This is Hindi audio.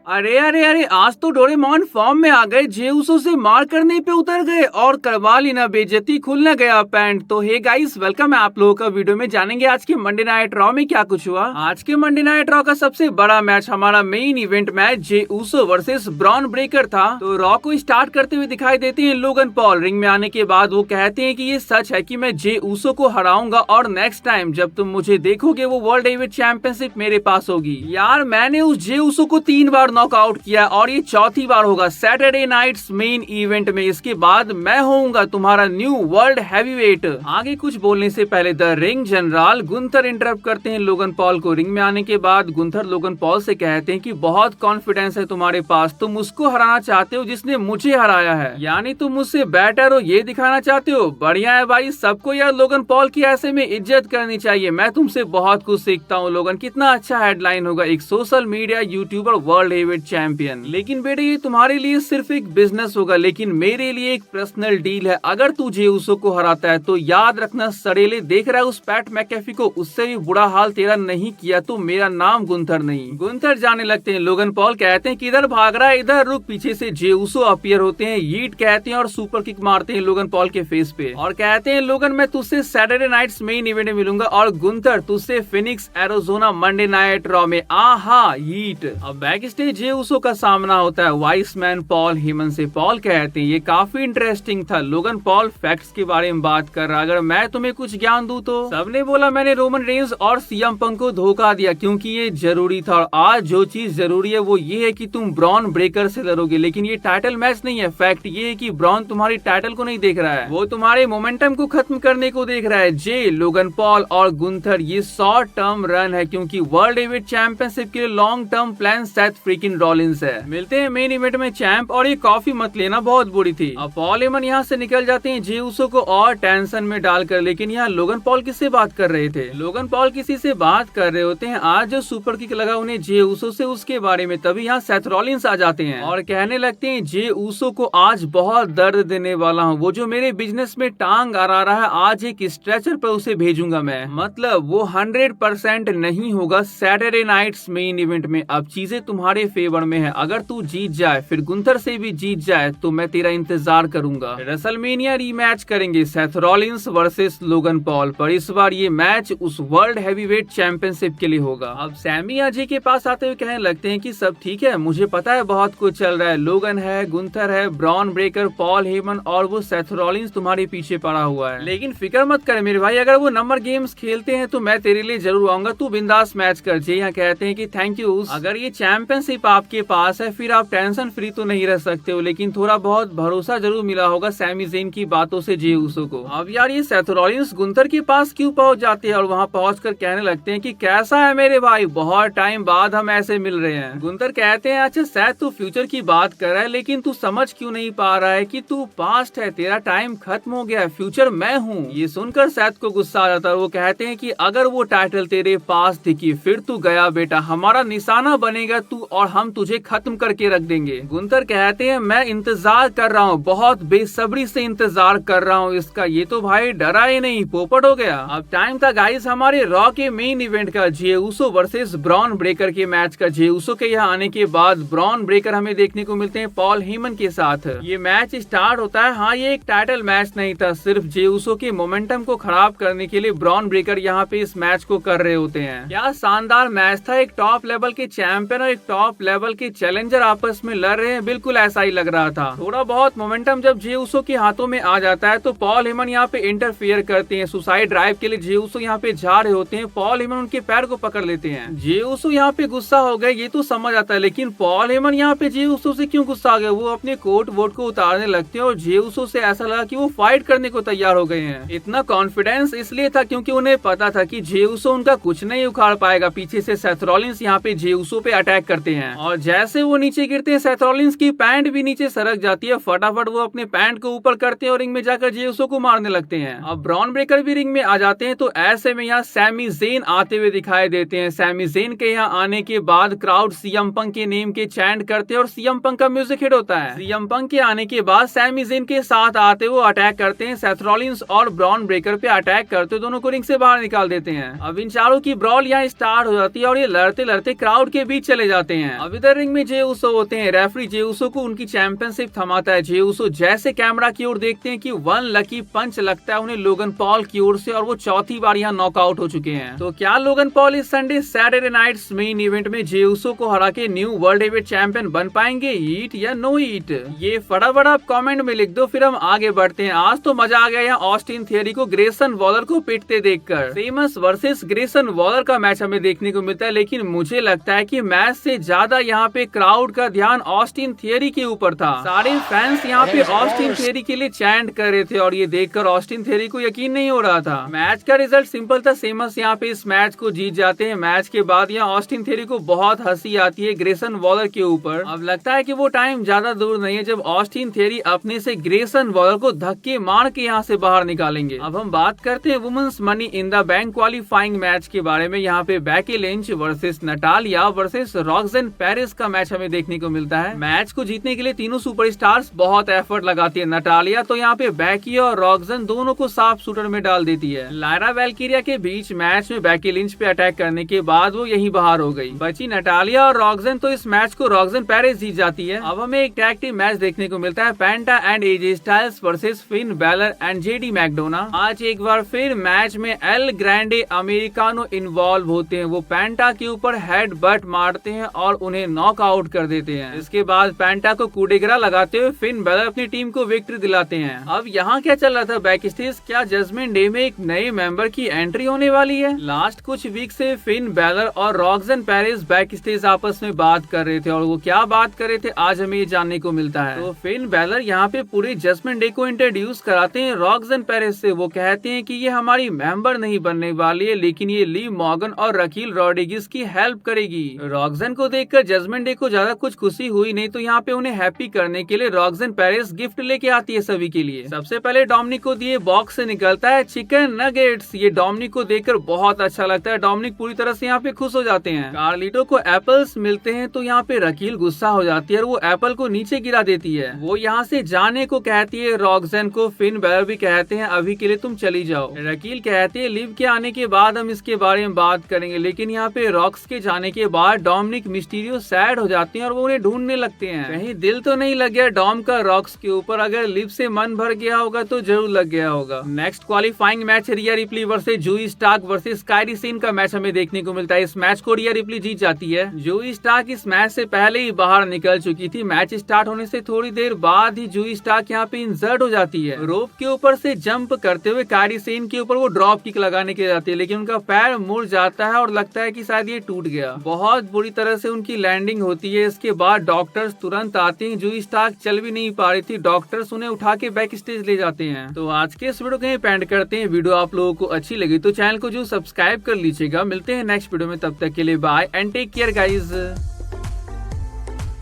अरे अरे अरे, आज तो डोरेमोन फॉर्म में आ गए। जेउसो से मार करने पे उतर गए और करवा ली ना बेइज्जती, खुल न गया पैंट। तो हे गाइस, वेलकम है आप लोगों का। वीडियो में जानेंगे आज के मंडे नाइट रॉ में क्या कुछ हुआ। आज के मंडे नाइट रॉ का सबसे बड़ा मैच, हमारा main event match Jey Uso versus Bron Breakker था। तो रॉ को स्टार्ट करते हुए दिखाई देते हैं लोगन पॉल। रिंग में आने के बाद वो कहते हैं कि ये सच है कि मैं जेउसो को हराऊंगा और नेक्स्ट टाइम जब तुम मुझे देखोगे वो वर्ल्ड हेवीवेट चैंपियनशिप मेरे पास होगी। यार, मैंने उस जेउसो को 3 बार नॉकआउट किया और ये चौथी बार होगा सैटरडे नाइट्स मेन इवेंट में। इसके बाद मैं होऊंगा तुम्हारा न्यू वर्ल्ड हैवीवेट। आगे कुछ बोलने से पहले the ring general Gunther interrupt करते हैं लोगन पॉल को। रिंग में आने के बाद गुंथर लोगन पॉल से कहते हैं कि बहुत कॉन्फिडेंस है तुम्हारे पास, तुम उसको हराना चाहते हो जिसने मुझे हराया है, यानी तुम मुझसे बेटर हो ये दिखाना चाहते हो। बढ़िया है भाई, सबको यार लोगन पॉल की ऐसे में इज्जत करनी चाहिए। मैं तुमसे बहुत कुछ सीखता हूँ लोगन। कितना अच्छा हेडलाइन होगा, एक social media YouTuber world heavyweight champion. लेकिन बेटे ये तुम्हारे लिए सिर्फ एक बिजनेस होगा, लेकिन मेरे लिए एक पर्सनल डील है। अगर तू जेउसो को हराता है तो याद रखना, सड़ेले देख रहा है उस पैट मैकेफी को, उससे भी बुरा हाल तेरा नहीं किया तो मेरा नाम गुंथर नहीं। गुंथर जाने लगते हैं। लोगन पॉल कहते हैं किधर भाग रहा है, इधर रुक। पीछे से जेउसो अपीयर होते हैं, यीट कहते हैं और सुपर किक मारते हैं लोगन पॉल के फेस पे और कहते हैं लोगन मैं तुझसे सैटरडे नाइट्स मेन इवेंट में मिलूंगा और गुंथर तुझसे Phoenix Arizona Monday night raw में। आहा यीट। अब बैक स्टेज जेउसो का सामना होता है वाइस मैन पॉल हेमन से। पॉल कहते हैं ये काफी इंटरेस्टिंग था। लोगन पॉल फैक्ट्स के बारे में बात कर रहा, अगर मैं तुम्हें कुछ ज्ञान दूं तो। सबने बोला मैंने रोमन रेंस और सीएम पंक को धोखा दिया क्योंकि ये जरूरी था, और आज जो चीज जरूरी है वो ये है कि तुम ब्रॉन ब्रेकर से लड़ोगे। लेकिन ये टाइटल मैच नहीं है। फैक्ट ये है कि ब्रॉन तुम्हारी टाइटल को नहीं देख रहा है, वो तुम्हारे मोमेंटम को खत्म करने को देख रहा है। जे लोगन पॉल और गुंथर ये शॉर्ट टर्म रन है क्योंकि वर्ल्ड हेवीवेट चैंपियनशिप के लिए long term plan Seth freaking Rollins है। मिलते हैं मेन इवेंट में चैंप। और ये कॉफी मत लेना, बहुत बुरी थी। अब पॉल हेमन यहाँ से निकल जाते हैं जेउसो को और टेंशन में डालकर। लेकिन यहाँ लोगन पॉल किससे बात कर रहे थे? लोगन पॉल किसी से बात कर रहे होते हैं। आज जो सुपर किक लगा उन्हें जेउसो से, उसके बारे में। तभी यहाँ सेथ रॉलिंस आ जाते हैं और कहने लगते हैं जेउसो को आज बहुत दर्द देने वाला हूँ। वो जो मेरे बिजनेस में टांग अड़ा रहा है, आज एक स्ट्रेचर पर उसे भेजूंगा मैं। मतलब वो 100% नहीं होगा सैटरडे नाइट्स मेन इवेंट में। अब चीजें तुम्हारे फेवर में है। अगर तू जीत जाए, फिर गुंथर से भी जीत जाए, तो मैं तेरा इंतजार करूंगा। रेसलमेनिया रीमैच करेंगे Seth Rollins versus Logan Paul, पर इस बार ये मैच उस वर्ल्ड हैवीवेट चैंपियनशिप के लिए होगा। अब सैमी अजय के पास आते हुए कहने लगते हैं कि सब ठीक है, मुझे पता है बहुत कुछ चल रहा है। लोगन है, गुंथर है, ब्रॉन ब्रेकर, पॉल हेमन और वो सेथ रॉलिंस तुम्हारे पीछे पड़ा हुआ है। लेकिन फिक्र मत कर मेरे भाई, अगर वो नंबर गेम्स खेलते हैं तो मैं तेरे लिए जरूर आऊंगा। तू बिंदास मैच कर। जे यहाँ कहते हैं कि थैंक यू। अगर ये चैंपियनशिप आपके पास है फिर आप टेंशन फ्री तो नहीं रह सकते हो, लेकिन थोड़ा बहुत भरोसा जरूर मिला होगा सैमी ज़ेन की बातों से जेउसो को। अब यार ये सेथ रॉलिंस गुंथर के पास क्यों पहुंच जाते हैं और वहां पहुंचकर कहने लगते हैं कि कैसा है मेरे भाई, बहुत टाइम बाद हम ऐसे मिल रहे हैं। गुंथर कहते हैं अच्छा सेथ तू फ्यूचर की बात कर रहा है, लेकिन तू समझ क्यों नहीं पा रहा है कि तू पास्ट है, तेरा टाइम खत्म हो गया है, फ्यूचर मैं हूँ। ये सुनकर सेथ को गुस्सा आ जाता है। वो कहते हैं कि अगर वो टाइटल तेरे पास दिखी फिर तू गया बेटा, हमारा निशाना बनेगा तू और हम तुझे खत्म करके रख देंगे। गुंथर कहते हैं मैं इंतजार कर रहा हूँ, बहुत बेसब्री से इंतजार कर रहा हूँ इसका। ये तो भाई डरा ही नहीं, पोपट हो गया। अब टाइम था गाइस हमारे रॉ के मेन इवेंट का, जेउसो वर्सेस ब्रॉन ब्रेकर के मैच का। जेउसो के यहाँ आने के बाद ब्रॉन ब्रेकर हमें देखने को मिलते हैं पॉल हेमन के साथ। ये मैच स्टार्ट होता है। हाँ, ये एक टाइटल मैच नहीं था, सिर्फ जेउसो के मोमेंटम को खराब करने के लिए ब्रॉन ब्रेकर यहाँ पे इस मैच को कर रहे होते हैं। क्या शानदार मैच था। एक टॉप लेवल के चैंपियन और एक टॉप लेवल के चैलेंजर आपस में लड़ रहे हैं, बिल्कुल ऐसा ही लग रहा था। थोड़ा बहुत मोमेंटम जब जेउसो के हाथों में आ जाता है तो पॉल हेमन यहाँ पे इंटरफियर करते हैं। सुसाइड ड्राइव के लिए जेउसो यहाँ पे जा रहे होते हैं, पॉल हेमन उनके पैर को पकड़ लेते हैं। जेउसो यहाँ पे गुस्सा हो गए, ये तो समझ आता है, लेकिन पॉल हेमन यहाँ पे जेउसो से क्यों गुस्सा आ गए? वो अपने कोट वोट को उतारने लगते हैं और जेउसो से ऐसा लगा कि वो फाइट करने को तैयार हो गए हैं। इतना कॉन्फिडेंस इसलिए था क्योंकि उन्हें पता था कि जेउसो उनका कुछ नहीं उखाड़ पाएगा। पीछे से सेथ रॉलिंस यहाँ पे जेउसो पे अटैक करते हैं और जैसे वो नीचे गिरते हैं सेथ रॉलिंस की पैंट भी नीचे सरक जाती है। फटाफट वो अपने पैंट को ऊपर करते हैं और रिंग में जाकर जेउसो को मारने लगते हैं। अब ब्रॉन ब्रेकर भी रिंग में आ जाते हैं। तो ऐसे में यहाँ सैमी ज़ेन आते हुए दिखाई देते हैं। सैमी ज़ेन के यहाँ आने के बाद क्राउड सीएम पंक के नेम के चैंट करते हैं और सीएम पंक का म्यूजिक हिट होता है। सीएम पंक के आने के बाद सैमी ज़ेन के साथ आते हुए अटैक करते हैं। सेथ रॉलिंस और ब्रॉन ब्रेकर पे अटैक करते हुए दोनों को रिंग से बाहर निकाल देते हैं। अब इन चारों की ब्रॉल यहाँ स्टार्ट हो जाती है और ये लड़ते लड़ते क्राउड के बीच चले जाते हैं। हैं। अब इधर रिंग में जे उसो होते हैं। रेफरी जे उसो को उनकी चैंपियनशिप थमाता है। जे उसो जैसे कैमरा की ओर देखते हैं कि वन लकी पंच लगता है उन्हें लोगन पॉल की ओर से और वो चौथी बार यहाँ नॉकआउट हो चुके हैं। तो क्या लोगन पॉल इस Sunday Saturday nights main event में जे उसो को हरा के न्यू वर्ल्ड हेवीवेट चैंपियन बन पाएंगे? ईट या नो ईट, ये फटाफट आप कमेंट में लिख दो, फिर हम आगे बढ़ते हैं। आज तो मजा आ गया यहाँ ऑस्टिन थियरी को ग्रेसन वॉलर को पिटते देखकर। फेमस वर्सेस ग्रेसन वॉलर का मैच हमें देखने को मिलता है, लेकिन मुझे लगता है कि मैच से ज्यादा यहाँ पे क्राउड का ध्यान ऑस्टिन थियरी के ऊपर था। सारे फैंस यहाँ पे ऑस्टिन थियरी के लिए चैंट कर रहे थे और ये देखकर ऑस्टिन थियरी को यकीन नहीं हो रहा था। मैच का रिजल्ट सिंपल था, सेमस यहाँ पे इस मैच को जीत जाते हैं। मैच के बाद यहाँ ऑस्टिन थियरी को बहुत हंसी आती है ग्रेसन वॉलर के ऊपर। अब लगता है कि वो टाइम ज्यादा दूर नहीं है जब ऑस्टिन थियरी अपने से ग्रेसन वॉलर को धक्के मार के यहाँ से बाहर निकालेंगे। अब हम बात करते हैं women's money in the bank qualifying match के बारे में। यहाँ पे Becky Lynch versus Natalya versus Roxanne Perez का मैच हमें देखने को मिलता है। मैच को जीतने के लिए तीनों सुपरस्टार्स बहुत एफर्ट लगाती है। नटालिया तो यहाँ पे बेकी और रॉक्सन दोनों को साफ शूटर में डाल देती है। लायरा वैल्किरिया के बीच मैच में बेकी लिंच पे अटैक करने के बाद वो यही बाहर हो गई। बची नटालिया और रॉक्सन, तो इस मैच को रॉक्सन पेरिस जीत जाती है। अब हमें एक टैग टीम मैच देखने को मिलता है, Penta and AJ Styles versus Finn Balor and JD McDonagh. आज एक बार फिर मैच में एल ग्रैंडे अमेरिकानो इन्वॉल्व होते हैं। वो पेंटा के ऊपर हेड बट मारते हैं और उन्हें नॉकआउट कर देते हैं। इसके बाद पेंटा को कूडेगरा लगाते हुए फिन बैलर अपनी टीम को विक्ट्री दिलाते हैं। अब यहाँ क्या चल रहा था बैक स्टेज? क्या जजमेंट डे में एक नए मेंबर की एंट्री होने वाली है? लास्ट कुछ वीक से फिन बैलर और रॉक्सन पेरिस बैक स्टेज आपस में बात कर रहे थे और वो क्या बात कर रहे थे आज हमें ये जानने को मिलता है। तो फिन बैलर यहाँ पे पूरे जजमेंट डे को इंट्रोड्यूस कराते हैं रॉक्सन पेरिस से। वो कहते हैं कि ये हमारी मेंबर नहीं बनने वाली है, लेकिन ये ली मॉर्गन और रकील रॉड्रिगेज की हेल्प करेगी। रॉक्सन को देखकर जजमेंट डे को ज्यादा कुछ खुशी हुई नहीं, तो यहाँ पे उन्हें हैप्पी करने के लिए रॉक्सन पेरिस गिफ्ट लेके आती है सभी के लिए। सबसे पहले डोमिनिक को दिए बॉक्स से निकलता है चिकन नगेट्स। ये डोमिनिक को देखकर बहुत अच्छा लगता है। डोमिनिक पूरी तरह से यहाँ पे खुश हो जाते हैं। कार्लिटो को एप्पल्स मिलते हैं तो यहाँ पे रकील गुस्सा हो जाती है और वो एप्पल को नीचे गिरा देती है। वो यहाँ से जाने को कहती है रॉक्सन को। फिन बैलर भी कहते हैं अभी के लिए तुम चली जाओ। रकील कहते हैं लिव के आने के बाद हम इसके बारे में बात करेंगे, लेकिन यहाँ पे रॉक्स के जाने के बाद डोमिनिक मिस्टीरियो सैड हो जाते हैं और वो उन्हें ढूंढने लगते हैं। कहीं दिल तो नहीं लग गया डॉम का रॉक्स के ऊपर? अगर लिव से मन भर गया होगा तो जरूर लग गया होगा। Next qualifying match Rhea Ripley versus Zoey Stark versus Kairi Sane का मैच हमें देखने को मिलता है। इस मैच को रिया रिप्ली जीत जाती है। जूई स्टार्क इस मैच से पहले ही बाहर निकल चुकी थी। मैच स्टार्ट होने से थोड़ी देर बाद ही जूई स्टार्क यहाँ पे इंजर्ड हो जाती है। रोप के ऊपर से जंप करते हुए कायरी सेन के ऊपर वो ड्रॉप किक लगाने के जाती है, लेकिन उनका पैर मुड़ जाता है और लगता है कि शायद ये टूट गया। बहुत बुरी तरह से उनकी लैंडिंग होती है। इसके बाद डॉक्टर्स तुरंत आते हैं। जूई स्टार्क चल भी नहीं पा रही थी। डॉक्टर्स उन्हें उठा के बैक स्टेज ले जाते हैं। तो आज के इस वीडियो को यहीं पेंड करते हैं। वीडियो आप लोगों को अच्छी लगी तो चैनल को जो सब्सक्राइब कर लीजिएगा। मिलते हैं नेक्स्ट वीडियो में, तब तक के लिए bye and take care guys.